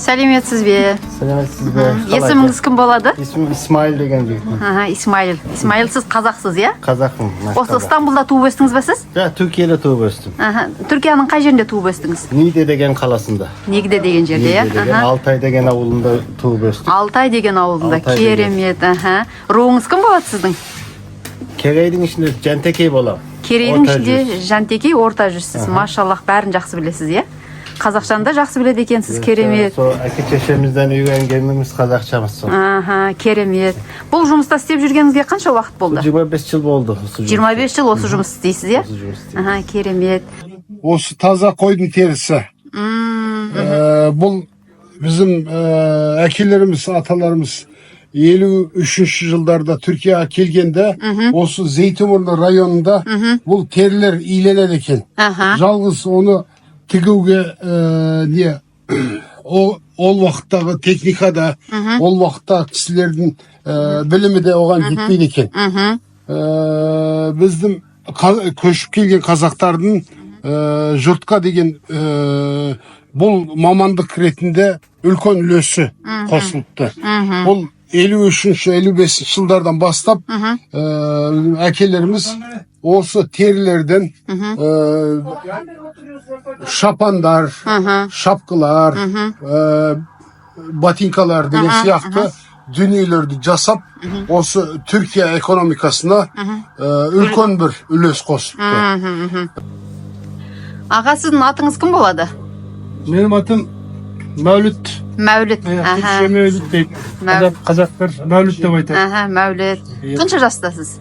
Сәлеметсіз бе? Сәлеметсіз бе? Есіміңіз кім болады? Есімім Исмаил деген жігітмін. Исмаил. Исмаил, сіз қазақсыз, иә? Қазақпын. Осы Стамбулда туып өстіңіз бе сіз? Түркияда туып өстім. Түркияның қай жерінде туып өстіңіз? Ниде деген қаласында. Нигде деген жерде, иә? Алтай деген ауылында туып өстім. Алтай деген ауылында, керемет. Руыңыз кім болады сіздің? Керейдің ішінде Жантекей болам. Керейдің ішінде Жантекей, орта жүзсіз. Машаллах, бәрін жақсы білесіз, иә? Қазақшаны да жақсы біледі екенсіз, керемет. Сол әке-шешемізден үйренгеніміз қазақшамыз сол. Керемет. Бұл жұмыста істеп жүргеніңізге қанша уақыт болды? 25 жыл болды. 25 жыл осы жұмыс істейсіз, иә? Керемет. Осы таза қойдың терісі. Бұл bizim әкелеріміз, аталарымыз 53 жылдарда Түркияға келгенде осы Зейтимурлы районында бұл терілер иленеді екен. Жалғыз оны тігуге ол вақыттағы техникада, ол вақытта кісілердің білімі де оған жетпейді екен. Біздің көшіп келген қазақтардың жұртқа деген бұл мамандық ретінде үлкен үлесі қосылыпты. Бұл 53-55 жылдардан бастап әкелеріміз осы терілерден шапандар, шапқылар, ботинкалар деген сияқты дүниелерді жасап, осы Түркия экономикасына үлкен бір үлес қосыпты. Аға, сіздің атыңыз кім болады? Менің атым Мәуліт. Мәуліт. Түркше Мәуліт дейді. Қазақтар Мәуліт деп айтады. Мәуліт. Қанша жастасыз?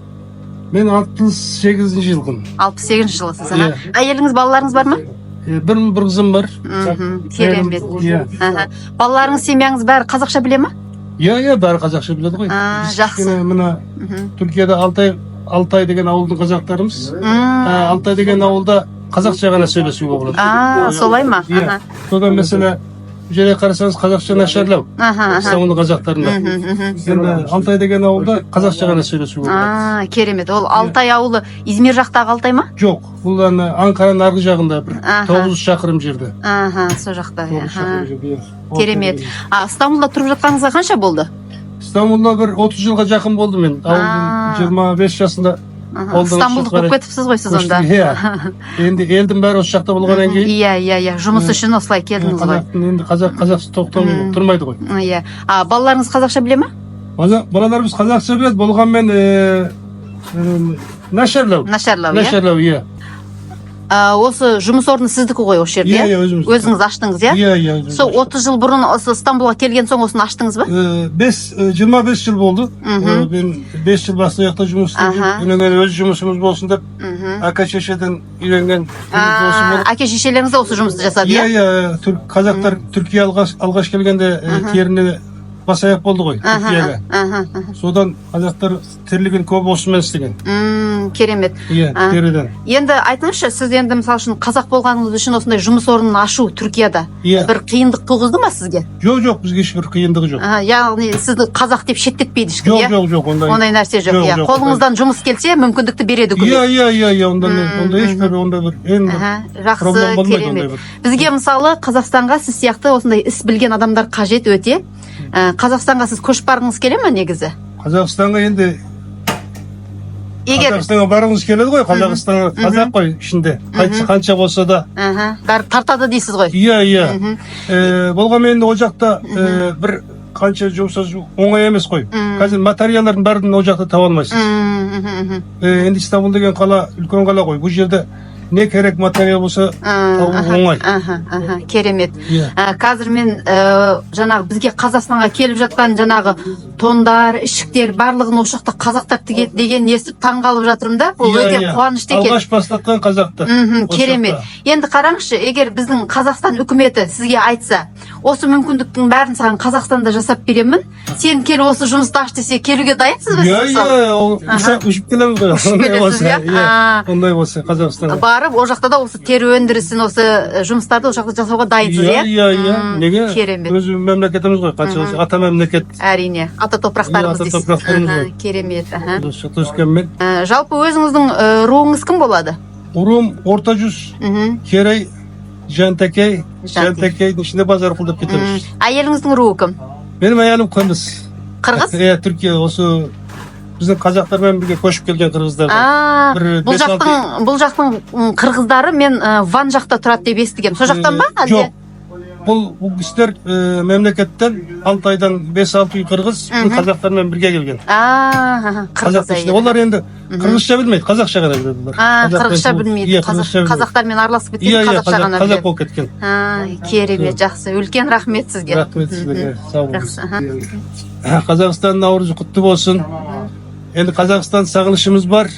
Мен 68 жылғын. 68 жылғысыз. Әйеліңіз, балаларыңыз бар ма? Бір қызым бар. Керемет. Балаларыңыз, семьяңыз бәрі қазақша біле ма? Иә, бәрі қазақша біледі ғой. Жақсы. Мына Түркияда Алтай деген ауылдың қазақтарымыз. Алтай деген ауылда қазақша ғана сөйлесуге болады. Солай ма? Содан mesela жерге қарасаңыз қазақша нашарлау. Стамбулдың қазақтарында. Енді Алтай деген ауылда қазақша ғана сөйлесуге болады. Керемет. Ол Алтай ауылы Измир жақтағы Алтай ма? Жоқ, бұл Анкараның арғы жағында бір 900 шақырым жерде. Сол жақта. Керемет. Стамбулда тұрып жатқаныңызға қанша болды? Стамбулда бір 30 жылға жақын болды мен. Ауылдың 25 жасында. Стамбулды көп кетіпсіз ғой сіз онда. Енді елдің бәрі осы жақта болғаннан кейін. Иә, жұмыс үшін осылай келдіңіз ғой. Енді қазақша тоқтамай тұрмайды ғой. Иә. Балаларыңыз қазақша біле ма? Балаларымыз қазақша біледі, болғанмен нашарлау. Нашарлау, иә. Осы жұмыс орны сіздікі ғой осы жерде? Иә, өзіміз. Өзіңіз аштыңыз, иә? Иә. Сол 30 жыл бұрын осы Стамбулға келген соң осыны аштыңыз ба? 25 жыл болды. Мен 5 жыл басында жақта жұмыс істедім. Өз жұмысымыз болсын деп, әке-шешеден үйренген жұмыс болды. Әке-шешелеріңіз осы жұмысты жасады, иә? Иә, қазақтар Түркия алғаш келгенде теріне бас-аяқ болды ғой, Түркияға. Содан қазақтар терлеген көп осымен істеген. Керемет. Иә, теріден. Енді айтыңызшы, сіз енді мысалы үшін қазақ болғаныңыз үшін осындай жұмыс орнын ашу Түркияда бір қиындық туғызды ма сізге? Жоқ, бізге ешбір қиындығы жоқ. Яғни сізді қазақ деп шеттетпейді ешкім, иә? Жоқ, ондай нәрсе жоқ. Қолыңыздан жұмыс келсе, мүмкіндікті береді үкімет. Иә, онда ешбір жақсы, керемет. Бізге мысалы Қазақстанға сіз сияқты осындай іс білген адамдар қажет өте. Қазақстанға сіз көшіп барғыңыз келе ме негізі? Қазақстанға енді Қазақстанға барғыңыз келеді ғой, Қазақстанға қазақ қой ішінде, қанша болса да. Бәрі тартады дейсіз ғой? Иә. Болғанмен ол жақта бір қанша жұмыс оңай емес қой. Қазір материалдардың бәрін ол жақта таба алмайсыз. Енді Стамбул деген қала үлкен қала ғой. Бұл жерде не керек материал болса оңай. Керемет. Қазір мен жаңағы бізге Қазақстанға келіп жатқан жаңағы тондар, ішіктер барлығын осы жақта қазақтар тігеді деген естіп таңғалып жатырмын да. Бұл өте қуанышты екен. Алғаш бастатқан қазақтар. Керемет. Енді қараңызшы, егер біздің Қазақстан үкіметі сізге айтса, осы мүмкіндіктің бәрін саған Қазақстанда жасап беремін, сен кел осы жұмысты аш десе, келуге дайынсыз ба? Иә, ұшып келеміз ғой. Ондай болса Қазақстанға барып, ол жақта да осы тері өндірісін, осы жұмыстарды ол жақта жасауға дайынсыз, иә? Иә. Неге? Керемет. Өз мемлекетіміз ғой, қанша ата мемлекет. Әрине, ата топырақтарымыз дейсіз. Ата топырақтарымыз ғой. Керемет. Өскенмен. Жалпы өзіңіздің руыңыз кім болады? Руым орта жүз, Керей, Жантекей, Жантекейдің ішінде базар құлдап кетеміз. Әйеліңіздің руы кім? Менің әйелім қырғыз. Қырғыз? Иә, Түркия осы біздің қазақтармен бірге көшіп келген қырғыздар. Бұл жақтың қырғыздары мен Ван жақта тұрады деп естігем. Сол жақтан ба? Жоқ. Бұл кісілер мемлекеттен Алтайдан 5-6 үй қырғыз қазақтармен бірге келген. Қырғыз әйел. Олар енді қырғызша білмейді, қазақша ғана біледі. Қазақша білмейді. Қазақтармен араласып кеткен, қазақша ғана біледі. Қазақ болып кеткен. Керемет, жақсы. Үлкен рахмет сізге. Рахмет сізге. Сау болыңыз. Қазақстан наурызы құтты болсын. Енді Қазақстан сағынышымыз бар.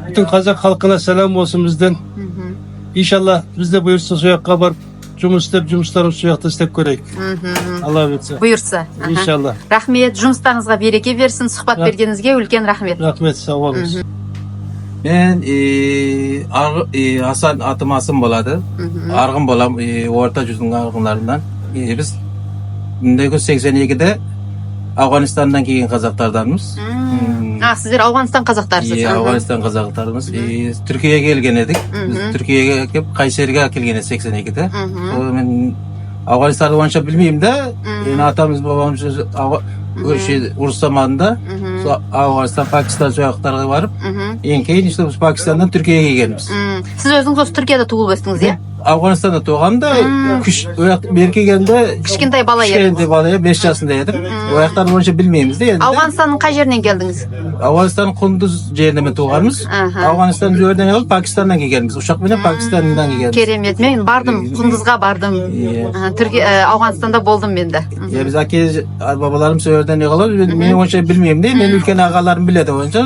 Bütün қазақ халқына сәлем болсын бізден. Иншалла бізде бұйырса сол жаққа барып жұмыс істеп, жұмыстарымыз сол жақта істеп көрейік. Алла бұйыртса. Бұйырса. Иншалла. Рахмет, жұмыстарыңызға береке берсін, сұхбат бергеніңізге үлкен рахмет. Рахмет, сау болыңыз. Мен Асан атым Асым болады. Арғын болам, орта жүздің арғынларынан. Біз 1982-де Ауғанстаннан келген қазақтарданмыз. Сіздер Ауғанстан қазақтарсыз. Ауғанстан қазақтарымыз. Түркияға келген едік. Біз Түркияға келіп, Қайсерге келген едік 82-де. Мен Ауғанстанды онша білмеймін да. Атамыз бабамыз ұрыс заманында Ауғанстан, Пакистан сояқтарға барып, ең кейін Пакистаннан Түркияға келгенбіз. Сіз өзіңіз осы Түркияда туылып өстіңіз, иә? Ауғанстанда туғанда бері келгенде кішкентай бала едіңіз. Кішкентай бала 5 жасында едім. Ояқтарын онша білмейміз де. Ауғанстанның қай жерінен келдіңіз? Ауғанстанның Құндыз жерінен туғанбыз. Ауғанстан жерден алып Пакистаннан келгенбіз. Ұшақпенен Пакистаннан келгенбіз. Керемет. Мен бардым, Құндызға бардым. Ауғанстанда болдым мен де. Біз әке бабаларым сол жерден қалады. Мен онша білмеймін де. Мен үлкен ағаларым біледі онша.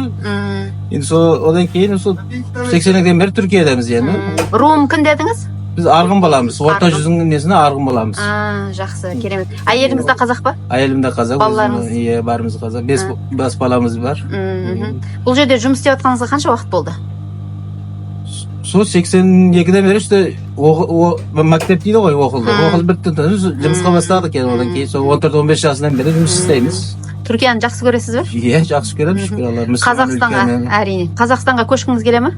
Енді одан кейін 80-ден бері Түркиядамыз енді. Руым кім дедіңіз? Біз арғын боламыз. Орта жүздің несіне арғын боламыз. Жақсы, керемет. Әйеліңіз де қазақ па? Әйелім де қазақ. Балаларыңыз? Иә, барымыз қазақ. 5 баламыз бар. Бұл жерде жұмыс істеп жатқаныңызға қанша уақыт болды? Сол 82-ден бері işte мектеп дейді ғой, оқылды. Оқыл бітті. Жұмысқа бастадық енді одан кейін. Сол 14-15 жасынан бері жұмыс істейміз. Түркияны жақсы көресіз бе? Иә, жақсы көреміз, шүкір Аллаға. Қазақстанға, әрине. Қазақстанға көшкіңіз келе ме?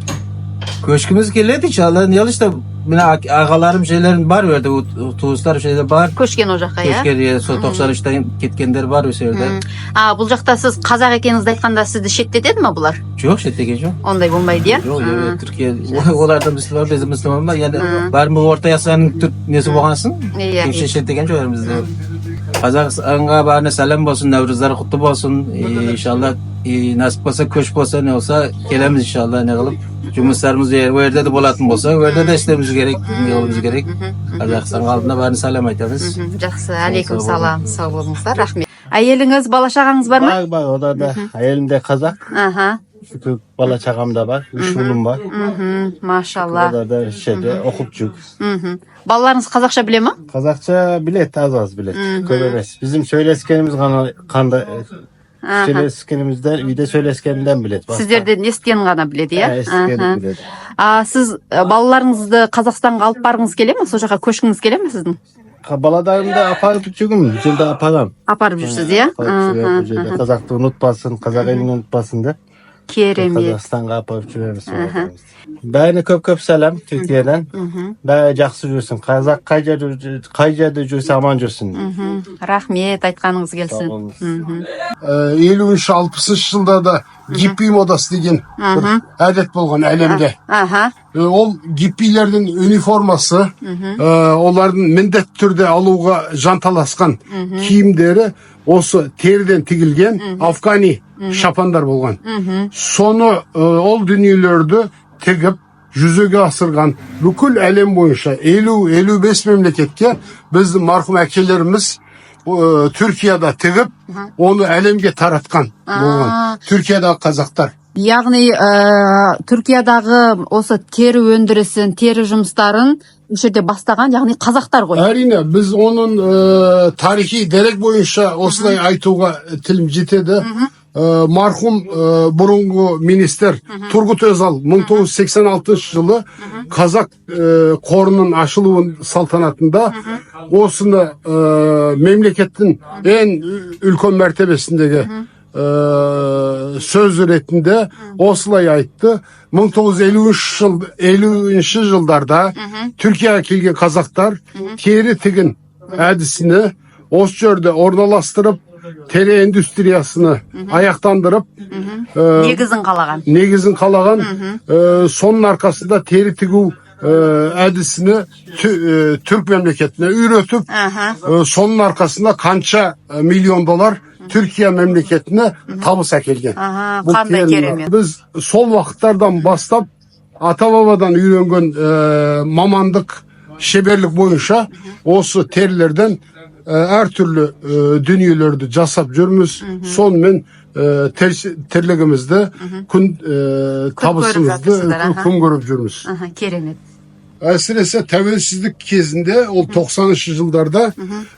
Көшкіміз келеді иншалла. Не işte мына ағаларым şeylerin бар өрде, туыстар şeyler бар. Көшкен о жаққа, иә? Көшкен, сол 93-тан кеткендер бар осы жерде. Бұл жақта сіз қазақ екеніңізді айтқанда сізді шеттетеді ме бұлар? Жоқ, шеттеген жоқ. Ондай болмайды, иә? Жоқ, Түркия оларда мұсылман, біз мұсылман ба? Yani бармы орта ясаның несі болғансын? Кемше шеттеген жоқ бізде. Қазақстанға барына сәлем болсын, Наурыздар құтты болсын. İnşallah nasip болса, көш болса, не болса, келеміз иншалла, не қылып. Жұмыстарымыз өрде де болатын болса, өрде де істеміз керек, не қылымыз керек. Қазақстан алдына барына сәлем айтамыз. Жақсы, алейкум салам, сау болыңыздар, рахмет. Әйеліңіз, бала шағаңыз бар ма? Бар, ода да. Әйелім де қазақ. Шүкір бала шағам да бар. 3 ұлым бар. Машалла. Ода да шеде оқып жүр. Балаларыңыз қазақша біле ма? Қазақша білет, аз білет. Көп емес. Bizim сөйлескеніміз ғана қандай сөйлескенімізді, үйде сөйлескенімден білет. Сіздерден естігенін ғана біледі, иә? Естігенін біледі. Сіз балаларыңызды Қазақстанға алып барғыңыз келе ме? Сол жаққа көшкіңіз келе ме сіздің? Баладарымды апарып жүрмін, бұл жерде апарам. Апарып жүрсіз, иә? Қазақты ұнытпасын, қазақ елін ұнытпасын да. Керемет. Қазақстанға апарып жүреміз. Бәріне көп сәлем Түркиядан. Бәрі жақсы жүрсін. Қазақ қай жерде жүрсе аман жүрсін. Рахмет, айтқаныңыз келсін. 50-60 жылдарда гиппи модасы деген бір әдет болған әлемде. Ол гиппилердің униформасы, олардың міндетті түрде алуға жанталасқан киімдері осы теріден тігілген афгани шапандар болған. Соны ол дүниелерді тігіп жүзеге асырған бүкіл әлем бойынша 50-55 мемлекетке біздің марқұм әкелеріміз Түркияда тігіп, оны әлемге таратқан болған. Түркиядағы қазақтар. Яғни Түркиядағы осы тері өндірісін, тері жұмыстарын осы жерде бастаған, яғни қазақтар ғой. Әрине, біз оның тарихи дерек бойынша осылай айтуға тілім жетеді. Марқұм бұрынғы министр Turgut Özal 1986 жылы қазақ қорының ашылуын салтанатында осыны мемлекеттің ең үлкен мәртебесіндегі söz ретінде осылай айтты. 1950 жылдарда Түркияға келген қазақтар тері тігін әдісіні осы жерде орналастырып, тері индустриясыны аяқтандырып, негізін қалаған, соның арқасында тері тігу әдісіні Türk memleketine үйретіп, соның арқасында қанша миллион доллар Türkiye memleketine табыс әкелген. Қандай керемет. Біз сол вақыттардан бастап ата бабадан үйренген мамандық, шеберлік бойынша осы терілерден әртүрлі дүниелерді жасап жүрміз. Сонымен тірлігімізді, табысымызды күн көріп жүрміз. Керемет. Әсіресе тәуелсіздік кезінде, ол 90-шы жылдарда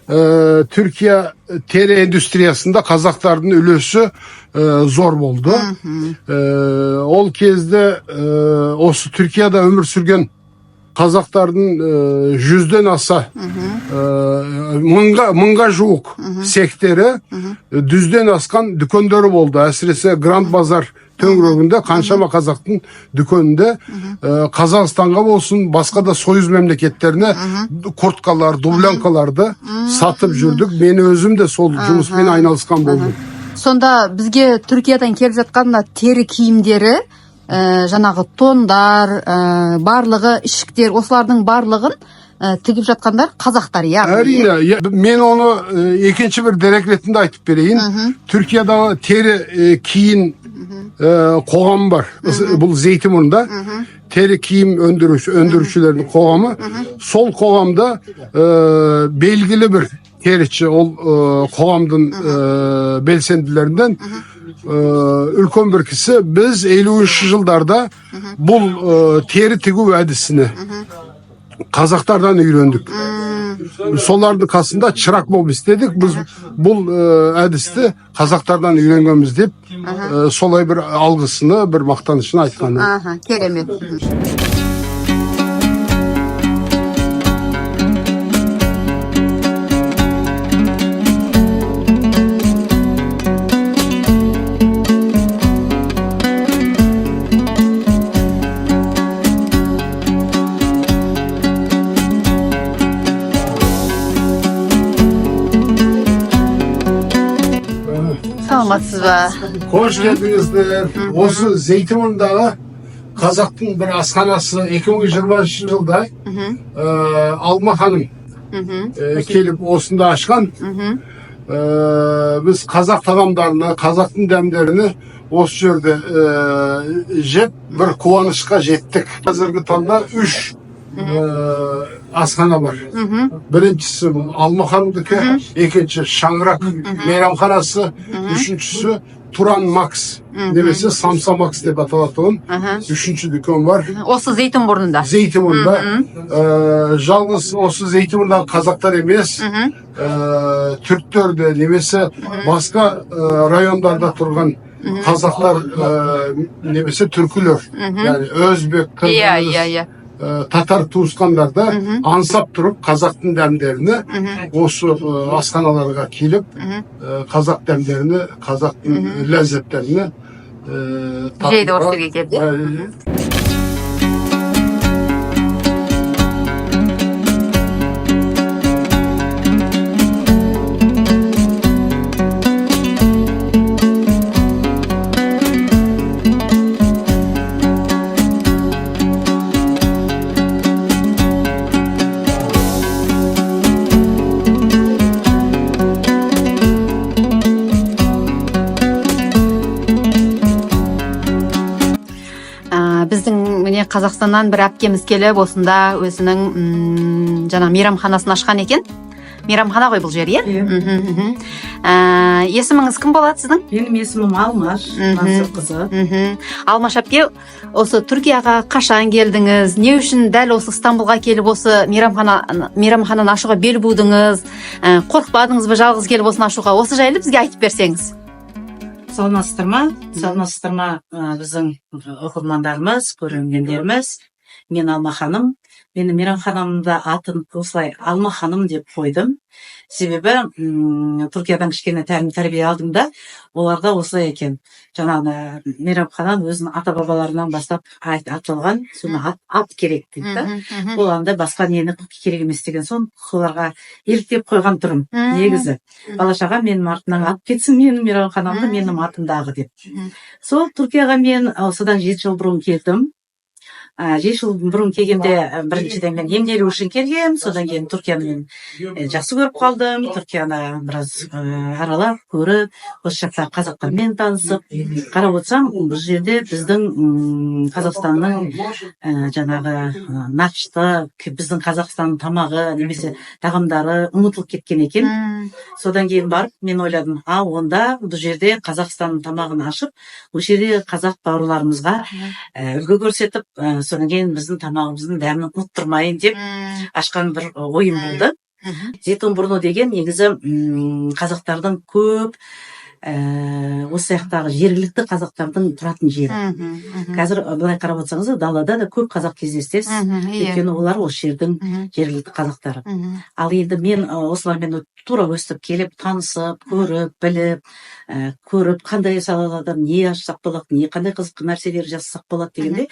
Түркия тері индустриясында қазақтардың үлесі зор болды. Ол кезде осы Түркияда өмір сүрген қазақтардың 100-ден аса, мыңға жуық сектері, 100-ден асқан дүкендері болды. Әсіресе Гранд Базар төңірегінде қаншама қазақтың дүкенінде Қазақстанға болсын, басқа да союз мемлекеттеріне курткалар, дублянкаларды сатып жүрдік. Мен өзім де сол жұмыспен айналысқан болдым. Сонда бізге Түркиядан келіп жатқан тері киімдері, жаңағы тондар, барлығы, ішіктер, осылардың барлығын тігіп жатқандар қазақтар, яғни. Әрине, мен оны екінші бір дерек ретінде айтып берейін. Түркиядағы тері киім қоғамы бар. Бұл Zeytinburnu'nda teri kiyim öndürüşçülerin қоғамы. Сол қоғамда белгілі бір teriçi, ол қоғамдың белсенділерінден үлкен бір кісі. Біз 50-ші жылдарда бұл тері тігу әдісіне қазақтардан үйрендік. Солардың қасында çırak болып істедік. Біз бұл әдісті қазақтардан үйренгенбіз деп солай бір алғысыны, бір мақтанышын айтқаны. Керемет. Саламатсыз ба? Hoş geldinizler. Осы Zeytinburnu'nдағы қазақтың бір асханасы 2020 жылда Алма ханым келіп осында ашқан. Біз қазақ тағамдарына, қазақтың дәмдеріне осы жерде жеп бір қуанышқа жеттік. Қазіргі таңда 3 асхана бар. Біріншісі Алма ханымдікі, екінші Шаңырақ мейрамханасы, үшіншісі Туран Макс, немесе Самса Макс деп аталатын үшінші дүкен бар. Осы Zeytinburnu'nda. Zeytinburnu'nda. Жалғыз осы Zeytinburnu'дағы қазақтар емес, Türktер де немесе басқа райондарда тұрған қазақтар немесе түркілер, yani Özbek, Kırgız, Tatar туысқандарда аңсап тұрып қазақтың дәмдеріне осы асханаларға келіп қазақ дәмдеріне, қазақтың ләззеттеріне жейді осы келді. Біздің міне Қазақстаннан бір әпкеміз келіп, осында өзінің жаңа мейрамханасын ашқан екен. Мейрамхана ғой бұл жер, иә? Есіміңіз кім болады сіздің? Менің есімім Алмаш, Мансұр қызы. Алмаш әпке, осы Түркияға қашан келдіңіз? Не үшін дәл осы Стамбулға келіп осы мейрамхананы ашуға бел будыңыз? Қорықпадыңыз ба жалғыз келіп осыны ашуға? Осы жайлы бізге айтып берсеңіз. Саламатсыздар ма біздің оқырмандарымыз, көрермендеріміз. Мен Алма ханым, Менің мейрамханамда атын осылай Алма ханым деп қойдым. Себебі Түркиядан кішкене тәрбие алдым да, оларда осылай екен. Жаңағы мейрамханам өзінің ата-бабаларынан бастап аталған, соны ат керек дейді да. Ол анда басқа нені керек емес деген соң, соларға еліктеп қойған тұрым. Негізі бала-шаға менің артымнан ат кетсін, менің мейрамханамды менің атымдағы деп. Сол Түркияға мен осыдан 7 жыл бұрын келдім. 7 жыл бұрын келгенде біріншіден мен емделу үшін келгем, содан кейін Түркияны мен жақсы көріп қалдым. Түркияны біраз аралап көріп, осы жақта қазақтармен танысып, қарап отырсам, бұл жерде біздің Қазақстанның жаңағы нақышты, біздің Қазақстанның тамағы немесе тағамдары ұмытылып кеткен екен. Содан кейін барып, мен ойладым, онда бұл жерде Қазақстанның тамағын ашып, бұл жерде қазақ бауырларымызға үлгі көрсетіп, содан кейін біздің тамағымыздың дәмін ұмыттырмайын деп ашқан бір ойым болды. Зетон Бурно деген негізі қазақтардың көп осы сияқтағы жергілікті қазақтардың тұратын жері. Қазір былай қарап отырсаңыз, далада да көп қазақ кездесесіз, өйткені олар осы жердің жергілікті қазақтары. Ал енді мен осылармен тура өстіп келіп, танысып, көріп, біліп, қандай салалардан не ашсақ болады, не қандай қызық нәрселер жасасақ болады дегенде,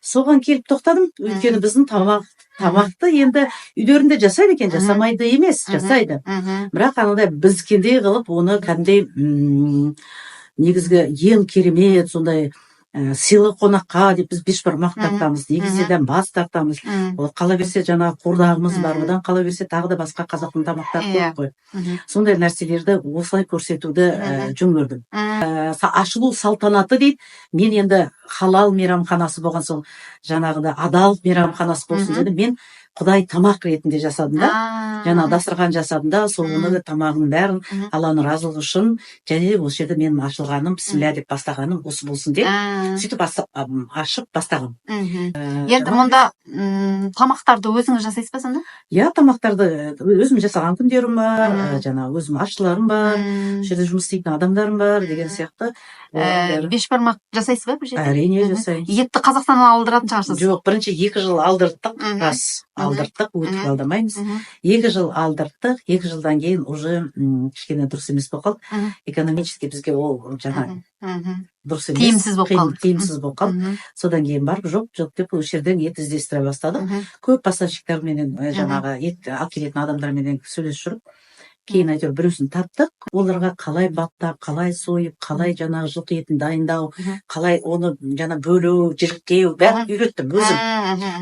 соған келіп тоқтадым. Өйткені біздің тамақты енді үйлерінде жасайды екен, жасамайды емес, жасайды. Бірақ анандай бізкендей қылып, оны кәдімгідей негізгі ең керемет сондай сыйлы қонаққа деп біз бешбар мақтартамыз, негізден бас тартамыз. Қала берсе жаңағы қордағымыз бар, одан қала берсе тағы да басқа қазақтың тамақтары көп қой. Сондай нәрселерді осылай көрсетуді жөн көрдім. Ашылу салтанаты дейді. Мен енді халал мейрамханасы болған соң, жаңағыда адал мейрамханасы болсын деді. Мен Құдай тамақ ретінде жасадым да. Жаңа дастархан жасадым да, соны тамағын бәрін Алланың разылығы үшін, және осы жерде менің ашылғаным, бисмилля деп бастағаным осы болсын деп, сөйтіп ашып бастағым. Енді мұнда тамақтарды өзіңіз жасайсыз ба сонда? Иә, тамақтарды өзім жасаған күндерім бар, жаңа өзім ашшыларым бар, жерде жұмыс істейтін адамдарым бар деген сияқты. Бешбармақ жасайсыз ба бұл жерде? Әрине жасаймын. Етті Қазақстаннан алдыратын шығарсыз? Жоқ, бірінші 2 жыл алдырттық, рас. Алдырттық, өтіп алдамаймыз. 2 жыл алдырттық, 2 жылдан кейін уже кішкене дұрыс емес болып қалды. Экономически бізге ол жаңа дұрыс емес. Тиімсіз болып қалды. Тиімсіз болып қалды. Содан кейін барып жоқ деп осы жерден ет іздестіре бастадық. Көп поставщиктарменен жаңағы ет алып адамдарменен сөйлесіп жүріп, кейін әйтеуір біреусін таптық. Оларға қалай баптап, қалай сойып, қалай жаңағы жылқы етін дайындау, қалай оны жаңа бөлу, жіліктеу, бәрін үйреттім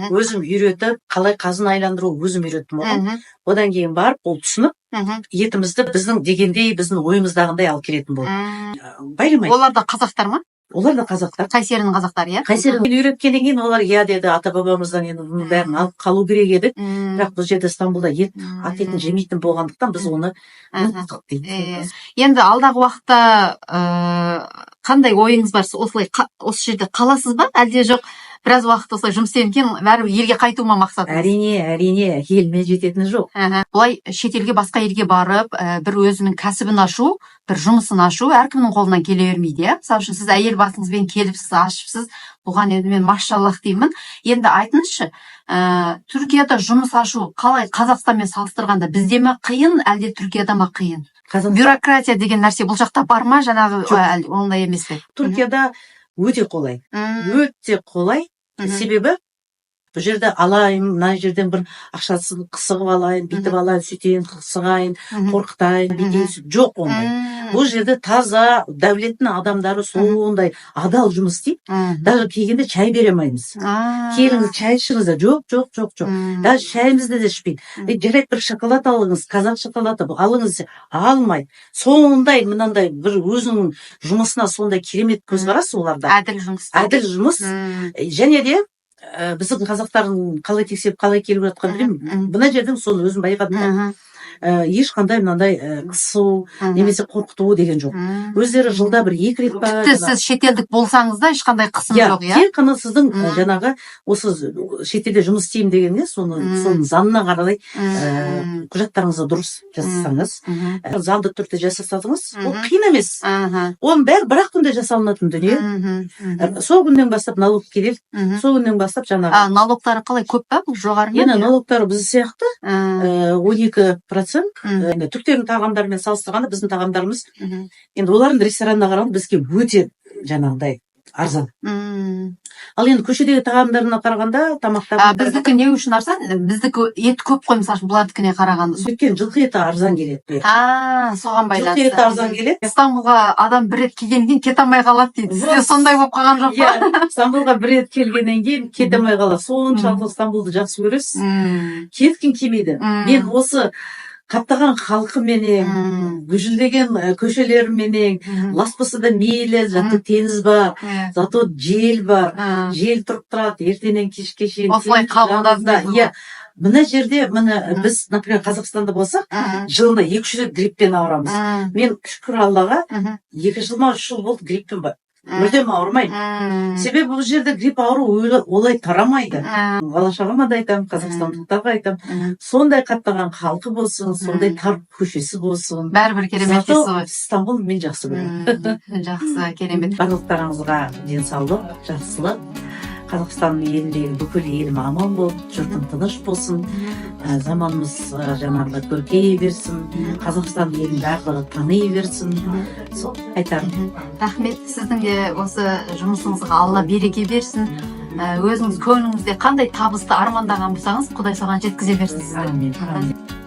өзім үйретіп, қалай қазын айландыру өзім үйреттім оған. Одан кейін барып, ол түсініп, етімізді біздің дегендей, біздің ойымыздағындай алып келетін болды. Байламайды. Олар да қазақтар ма? Олар да қазақтар. Қайсерінің қазақтары, иә? Қайсерін үйреткеннен кейін олар иә деді, ата-бабамыздан енді бұның бәрін алып қалу керек еді. Бірақ бұл жерде Стамбулда ат етін жемейтін болғандықтан біз оны ұмыттық дейді. Енді алдағы уақытта қандай ойыңыз бар? Осы жерде қаласыз ба? Әлде жоқ? Біраз уақыт осылай жұмыс істеген кейін бәрібір елге қайту ма мақсатыңыз? Әрине, елме жететіні жоқ. Бұлай шетелге, басқа елге барып, бір өзінің кәсібін ашу, бір жұмысын ашу әркімнің қолынан келе бермейді, иә? Мысалы үшін сіз әйел басыңызбен келіпсіз, ашыпсыз, бұған енді мен машаллах деймін. Енді айтыңызшы, Түркияда жұмыс ашу қалай Қазақстанмен салыстырғанда бізде ме қиын, әлде Түркияда ма қиын? Бюрократия деген нәрсе бұл жақта бар ма, жаңағы ондай емес пе? Түркияда өте қолай. Себебі бұл жерде алайын, мына жерден бір ақшасын қысығып алайын, битіп алайын, сөйтейін, қысығайын, қорқытайын, битейін, жоқ ондай. Бұл жерде таза, дәулеттің адамдары сондай адал жұмыс істейді. Даже келгенде чай бере алмаймыз. Келіңіз, чай ішіңіз, жоқ. Даже шайымызды да ішпейді. Жарайды, бір шоколад алыңыз, қазақ шоколады алыңыз, алмайды. Сондай, мынандай бір өзінің жұмысына сондай керемет көзқарас оларда. Әділ жұмыс. Және де біздің қазақтардың қалай тексеріп, қалай келіп жатқан білемін. Бұна жердің соны өзім байқадым. ешқандай мынандай қысу немесе қорқыту деген жоқ. Өздері жылда бір 2 рет па. Тіпті сіз шетелдік болсаңыз да ешқандай қысым жоқ, иә? Тек қана сіздің жаңағы осы шетелде жұмыс істеймін дегенге соның заңына қарай құжаттарыңызды дұрыс жасасаңыз, заңды түрде жасасаңыз, ол қиын емес. Оның бәрі бір-ақ күнде жасалынатын дүние. Сол күннен бастап налог келеді. Сол күннен бастап жаңағы. Налогтары қалай, көп па? Жоғары ма? Енді налогтары біз сияқты 12%. Енді түріктердің тағамдарымен салыстырғанда біздің тағамдарымыз, енді олардың ресторанына қарағанда бізге өте жаңағыдай арзан. Ал енді көшедегі тағамдарына қарағанда тамақтар. Біздікі не үшін арзан? Біздікі ет көп қой, мысалы, бұлардікіне қарағанда. Өйткені жылқы еті арзан келеді. Соған байланысты. Жылқы еті арзан келеді. Стамбулға адам бір рет келгеннен кейін кете алмай қалады дейді. Сізде сондай болып қалған жоқ па? Стамбулға бір рет келгеннен кейін кете алмай қалады. Соншалықты Стамбулды жақсы көресіз. Кеткім келмейді. Мен осы қаптаған халқыменен, гүжілдеген көшелеріменен, ласпысы да мейлі, зато теңіз бар, зато жел бар, жел тұрып тұрады, ертеңнен кешке шейін. Осылай қабылдады. Иә. Мына жерде, біз, например, Қазақстанда болсақ, жылына 2-3 рет гриппен ауырамыз. Мен шүкір Аллаға 2 жылма 3 жыл болды гриппен бар. Мүлдем ауырмаймын. Себебі бұл жерде грипп ауру олай тарамайды. Бала-шағама да айтамын, қазақстандықтарға айтамын. Сондай қаптаған халқы болсын, сондай тар көшесі болсын. Бәрібір керемет есі ғой. Стамбул мен жақсы көремін. Жақсы, керемет. Барлықтарыңызға денсаулық, жақсылық. Қазақстанның еліндегі бүкіл елім аман болып, жұртым тыныш болсын, заманымыз жаңағы көркейе берсін, Қазақстан елін барлығы тани берсін. Сол айтарым. Рахмет, сіздің де осы жұмысыңызға Алла береке берсін. Өзіңіз көңіліңізде қандай табысты армандаған болсаңыз, Құдай соған жеткізе берсін сізді.